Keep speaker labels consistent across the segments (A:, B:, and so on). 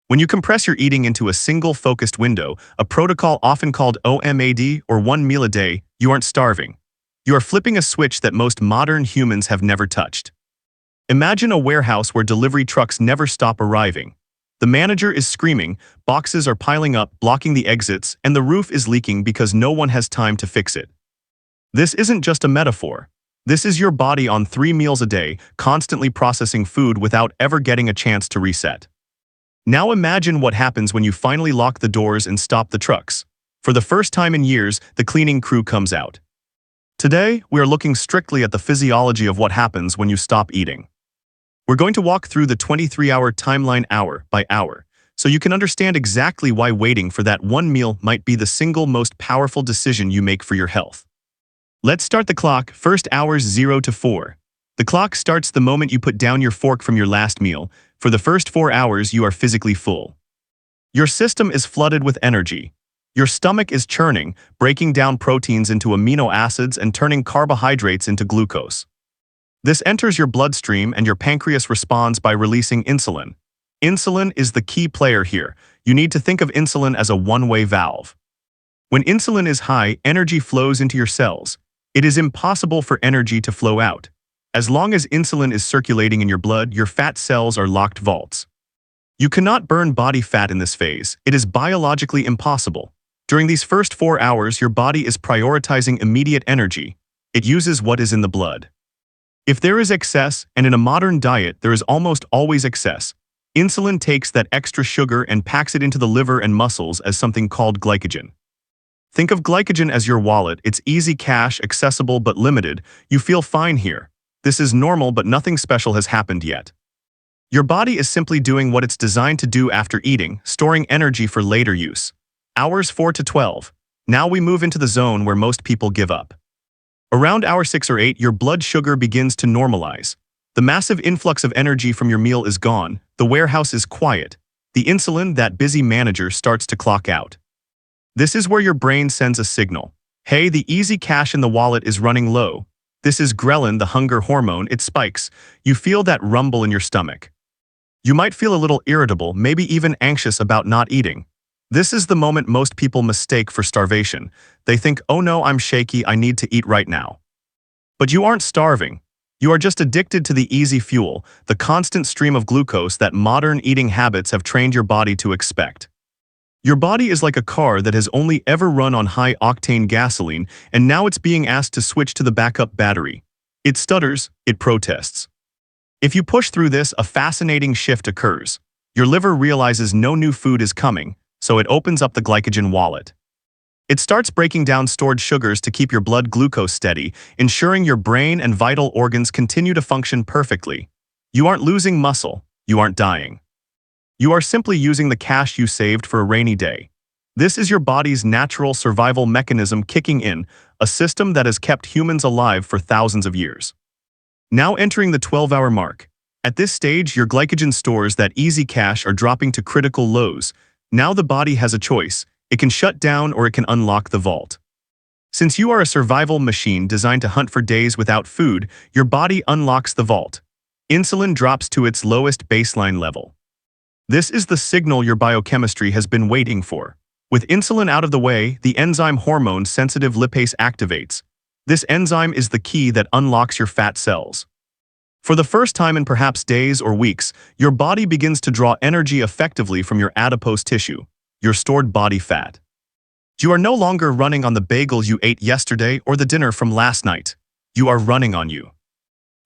A: When you compress your eating into a single focused window, a protocol often called OMAD or one meal a day, you aren't starving. You are flipping a switch that most modern humans have never touched. Imagine a warehouse where delivery trucks never stop arriving. The manager is screaming, boxes are piling up, blocking the exits, and the roof is leaking because no one has time to fix it. This isn't just a metaphor. This is your body on 3 meals a day, constantly processing food without ever getting a chance to reset. Now imagine what happens when you finally lock the doors and stop the trucks. For the first time in years, the cleaning crew comes out. Today, we are looking strictly at the physiology of what happens when you stop eating. We're going to walk through the 23-hour timeline hour by hour, so you can understand exactly why waiting for that one meal might be the single most powerful decision you make for your health. Let's start the clock, first hours 0 to 4. The clock starts the moment you put down your fork from your last meal. For the first 4 hours, you are physically full. Your system is flooded with energy. Your stomach is churning, breaking down proteins into amino acids and turning carbohydrates into glucose. This enters your bloodstream and your pancreas responds by releasing insulin. Insulin is the key player here. You need to think of insulin as a one-way valve. When insulin is high, energy flows into your cells. It is impossible for energy to flow out. As long as insulin is circulating in your blood, your fat cells are locked vaults. You cannot burn body fat in this phase. It is biologically impossible. During these first 4 hours, your body is prioritizing immediate energy. It uses what is in the blood. If there is excess, and in a modern diet there is almost always excess, insulin takes that extra sugar and packs it into the liver and muscles as something called glycogen. Think of glycogen as your wallet. It's easy cash, accessible but limited. You feel fine here. This is normal, but nothing special has happened yet. Your body is simply doing what it's designed to do after eating, storing energy for later use. Hours 4 to 12. Now we move into the zone where most people give up. Around hour 6 or 8, your blood sugar begins to normalize. The massive influx of energy from your meal is gone. The warehouse is quiet. The insulin, that busy manager, starts to clock out. This is where your brain sends a signal. Hey, the easy cash in the wallet is running low. This is ghrelin, the hunger hormone. It spikes. You feel that rumble in your stomach. You might feel a little irritable, maybe even anxious about not eating. This is the moment most people mistake for starvation. They think, oh no, I'm shaky, I need to eat right now. But you aren't starving. You are just addicted to the easy fuel, the constant stream of glucose that modern eating habits have trained your body to expect. Your body is like a car that has only ever run on high-octane gasoline, and now it's being asked to switch to the backup battery. It stutters, it protests. If you push through this, a fascinating shift occurs. Your liver realizes no new food is coming, so it opens up the glycogen wallet. It starts breaking down stored sugars to keep your blood glucose steady, ensuring your brain and vital organs continue to function perfectly. You aren't losing muscle, you aren't dying. You are simply using the cash you saved for a rainy day. This is your body's natural survival mechanism kicking in, a system that has kept humans alive for thousands of years. Now entering the 12-hour mark. At this stage, your glycogen stores, that easy cash, are dropping to critical lows. Now the body has a choice. It can shut down or it can unlock the vault. Since you are a survival machine designed to hunt for days without food, your body unlocks the vault. Insulin drops to its lowest baseline level. This is the signal your biochemistry has been waiting for. With insulin out of the way, the enzyme hormone-sensitive lipase activates. This enzyme is the key that unlocks your fat cells. For the first time in perhaps days or weeks, your body begins to draw energy effectively from your adipose tissue, your stored body fat. You are no longer running on the bagel you ate yesterday or the dinner from last night. You are running on you.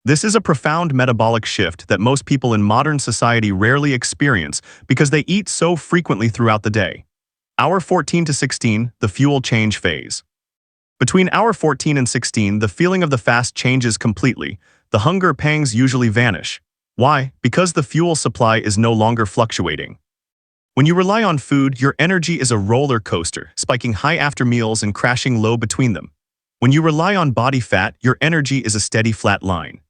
A: This is a profound metabolic shift that most people in modern society rarely experience because they eat so frequently throughout the day. Hour 14 to 16, the fuel change phase. Between hour 14 and 16, the feeling of the fast changes completely. The hunger pangs usually vanish. Why? Because the fuel supply is no longer fluctuating. When you rely on food, your energy is a roller coaster, spiking high after meals and crashing low between them. When you rely on body fat, your energy is a steady flat line.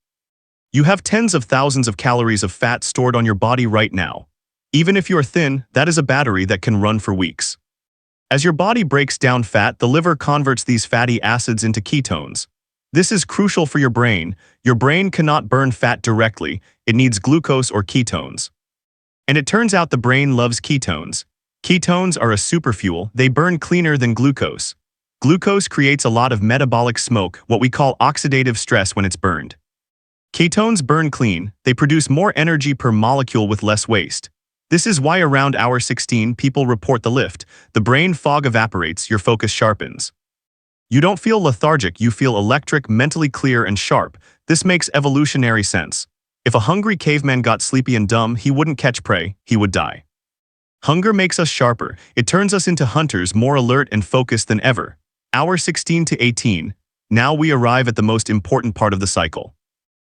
A: You have tens of thousands of calories of fat stored on your body right now. Even if you are thin, that is a battery that can run for weeks. As your body breaks down fat, the liver converts these fatty acids into ketones. This is crucial for your brain. Your brain cannot burn fat directly. It needs glucose or ketones. And it turns out the brain loves ketones. Ketones are a superfuel, they burn cleaner than glucose. Glucose creates a lot of metabolic smoke, what we call oxidative stress when it's burned. Ketones burn clean, they produce more energy per molecule with less waste. This is why around hour 16 people report the lift. The brain fog evaporates, your focus sharpens. You don't feel lethargic, you feel electric, mentally clear and sharp. This makes evolutionary sense. If a hungry caveman got sleepy and dumb, he wouldn't catch prey, he would die. Hunger makes us sharper, it turns us into hunters more alert and focused than ever. Hour 16 to 18, now we arrive at the most important part of the cycle.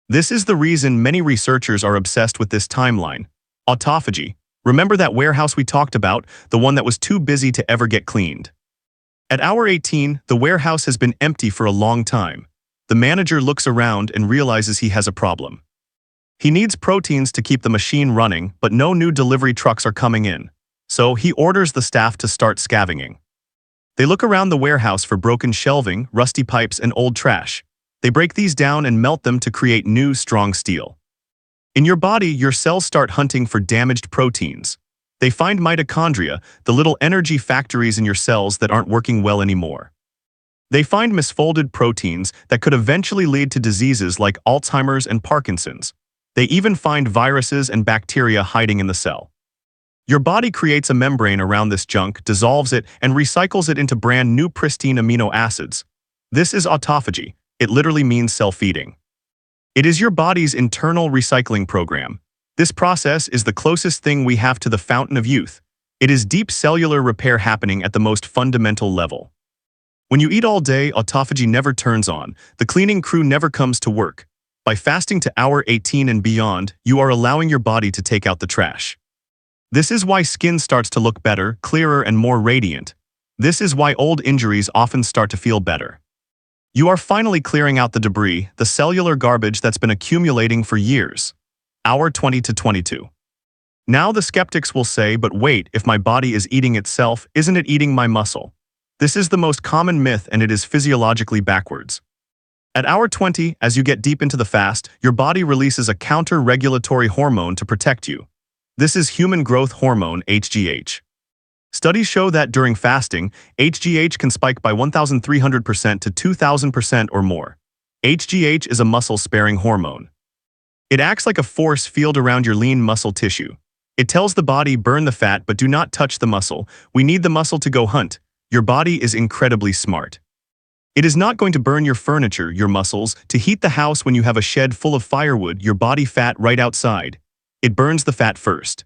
A: This is the reason many researchers are obsessed with this timeline. Autophagy. Remember that warehouse we talked about, the one that was too busy to ever get cleaned? At hour 18, the warehouse has been empty for a long time. The manager looks around and realizes he has a problem. He needs proteins to keep the machine running, but no new delivery trucks are coming in. So he orders the staff to start scavenging. They look around the warehouse for broken shelving, rusty pipes, and old trash. They break these down and melt them to create new, strong steel. In your body, your cells start hunting for damaged proteins. They find mitochondria, the little energy factories in your cells that aren't working well anymore. They find misfolded proteins that could eventually lead to diseases like Alzheimer's and Parkinson's. They even find viruses and bacteria hiding in the cell. Your body creates a membrane around this junk, dissolves it, and recycles it into brand new pristine amino acids. This is autophagy. It literally means self-feeding. It is your body's internal recycling program. This process is the closest thing we have to the fountain of youth. It is deep cellular repair happening at the most fundamental level. When you eat all day, autophagy never turns on. The cleaning crew never comes to work. By fasting to hour 18 and beyond, you are allowing your body to take out the trash. This is why skin starts to look better, clearer, and more radiant. This is why old injuries often start to feel better. You are finally clearing out the debris, the cellular garbage that's been accumulating for years. Hour 20 to 22. Now the skeptics will say, but wait, if my body is eating itself, isn't it eating my muscle? This is the most common myth, and it is physiologically backwards. At hour 20, as you get deep into the fast, your body releases a counter-regulatory hormone to protect you. This is human growth hormone, HGH. Studies show that during fasting, HGH can spike by 1,300% to 2,000% or more. HGH is a muscle-sparing hormone. It acts like a force field around your lean muscle tissue. It tells the body, burn the fat but do not touch the muscle. We need the muscle to go hunt. Your body is incredibly smart. It is not going to burn your furniture, your muscles, to heat the house when you have a shed full of firewood, your body fat right outside. It burns the fat first.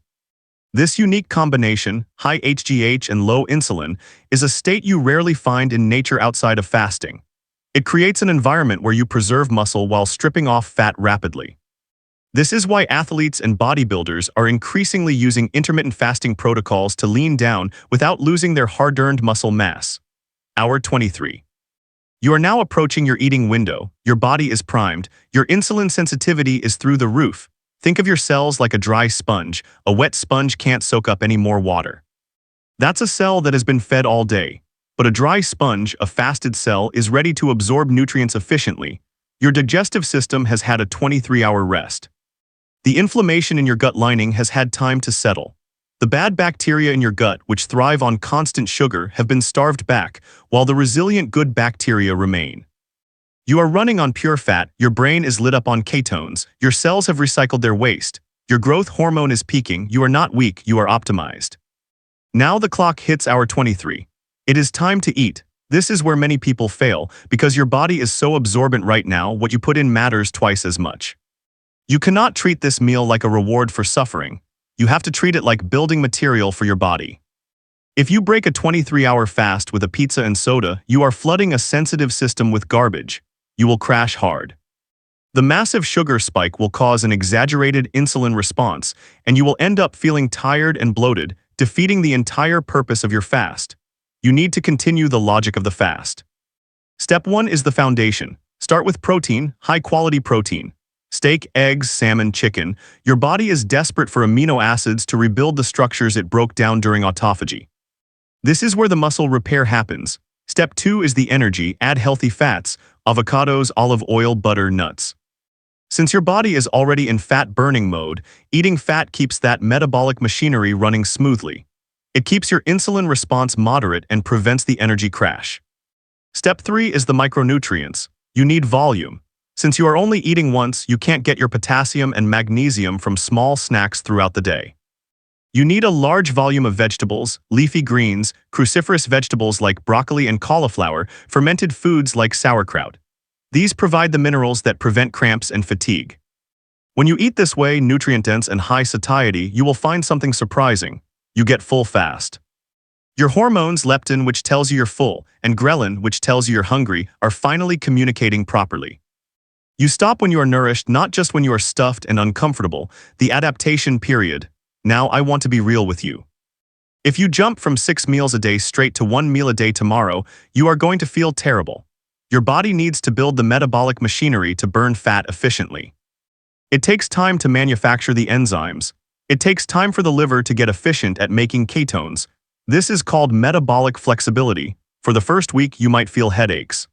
A: This unique combination, high HGH and low insulin, is a state you rarely find in nature outside of fasting. It creates an environment where you preserve muscle while stripping off fat rapidly. This is why athletes and bodybuilders are increasingly using intermittent fasting protocols to lean down without losing their hard-earned muscle mass. Hour 23. You are now approaching your eating window, your body is primed, your insulin sensitivity is through the roof. Think of your cells like a dry sponge. A wet sponge can't soak up any more water. That's a cell that has been fed all day. But a dry sponge, a fasted cell, is ready to absorb nutrients efficiently. Your digestive system has had a 23-hour rest. The inflammation in your gut lining has had time to settle. The bad bacteria in your gut, which thrive on constant sugar, have been starved back, while the resilient good bacteria remain. You are running on pure fat, your brain is lit up on ketones, your cells have recycled their waste, your growth hormone is peaking, you are not weak, you are optimized. Now the clock hits hour 23. It is time to eat. This is where many people fail, because your body is so absorbent right now, what you put in matters twice as much. You cannot treat this meal like a reward for suffering. You have to treat it like building material for your body. If you break a 23-hour fast with a pizza and soda, you are flooding a sensitive system with garbage. You will crash hard. The massive sugar spike will cause an exaggerated insulin response, and you will end up feeling tired and bloated, defeating the entire purpose of your fast. You need to continue the logic of the fast. Step 1 is the foundation. Start with protein, high-quality protein. Steak, eggs, salmon, chicken. Your body is desperate for amino acids to rebuild the structures it broke down during autophagy. This is where the muscle repair happens. Step 2 is the energy. Add healthy fats, avocados, olive oil, butter, nuts. Since your body is already in fat-burning mode, eating fat keeps that metabolic machinery running smoothly. It keeps your insulin response moderate and prevents the energy crash. Step 3 is the micronutrients. You need volume. Since you are only eating once, you can't get your potassium and magnesium from small snacks throughout the day. You need a large volume of vegetables, leafy greens, cruciferous vegetables like broccoli and cauliflower, fermented foods like sauerkraut. These provide the minerals that prevent cramps and fatigue. When you eat this way, nutrient-dense and high satiety, you will find something surprising. You get full fast. Your hormones, leptin, which tells you you're full, and ghrelin, which tells you you're hungry, are finally communicating properly. You stop when you are nourished, not just when you are stuffed and uncomfortable. The adaptation period. Now I want to be real with you. If you jump from 6 meals a day straight to 1 meal a day tomorrow, you are going to feel terrible. Your body needs to build the metabolic machinery to burn fat efficiently. It takes time to manufacture the enzymes. It takes time for the liver to get efficient at making ketones. This is called metabolic flexibility. For the first week, you might feel headaches.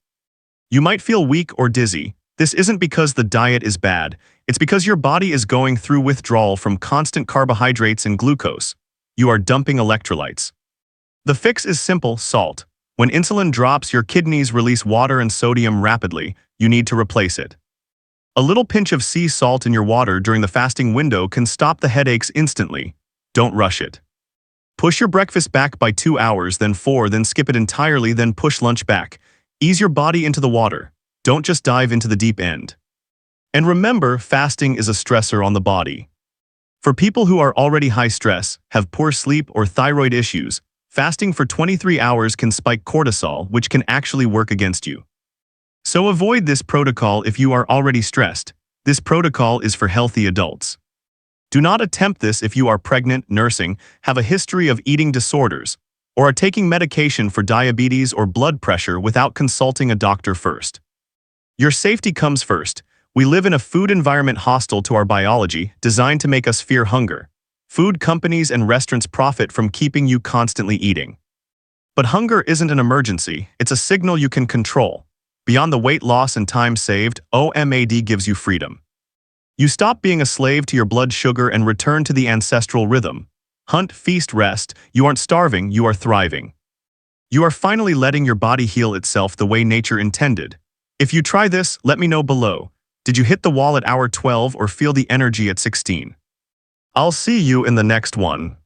A: You might feel weak or dizzy. This isn't because the diet is bad. It's because your body is going through withdrawal from constant carbohydrates and glucose. You are dumping electrolytes. The fix is simple: salt. When insulin drops, your kidneys release water and sodium rapidly. You need to replace it. A little pinch of sea salt in your water during the fasting window can stop the headaches instantly. Don't rush it. Push your breakfast back by 2 hours, then 4, then skip it entirely, then push lunch back. Ease your body into the water. Don't just dive into the deep end. And remember, fasting is a stressor on the body. For people who are already high stress, have poor sleep, or thyroid issues, fasting for 23 hours can spike cortisol, which can actually work against you. So avoid this protocol if you are already stressed. This protocol is for healthy adults. Do not attempt this if you are pregnant, nursing, have a history of eating disorders, or are taking medication for diabetes or blood pressure without consulting a doctor first. Your safety comes first. We live in a food environment hostile to our biology, designed to make us fear hunger. Food companies and restaurants profit from keeping you constantly eating. But hunger isn't an emergency, it's a signal you can control. Beyond the weight loss and time saved, OMAD gives you freedom. You stop being a slave to your blood sugar and return to the ancestral rhythm. Hunt, feast, rest. You aren't starving, you are thriving. You are finally letting your body heal itself the way nature intended. If you try this, let me know below. Did you hit the wall at hour 12 or feel the energy at 16? I'll see you in the next one.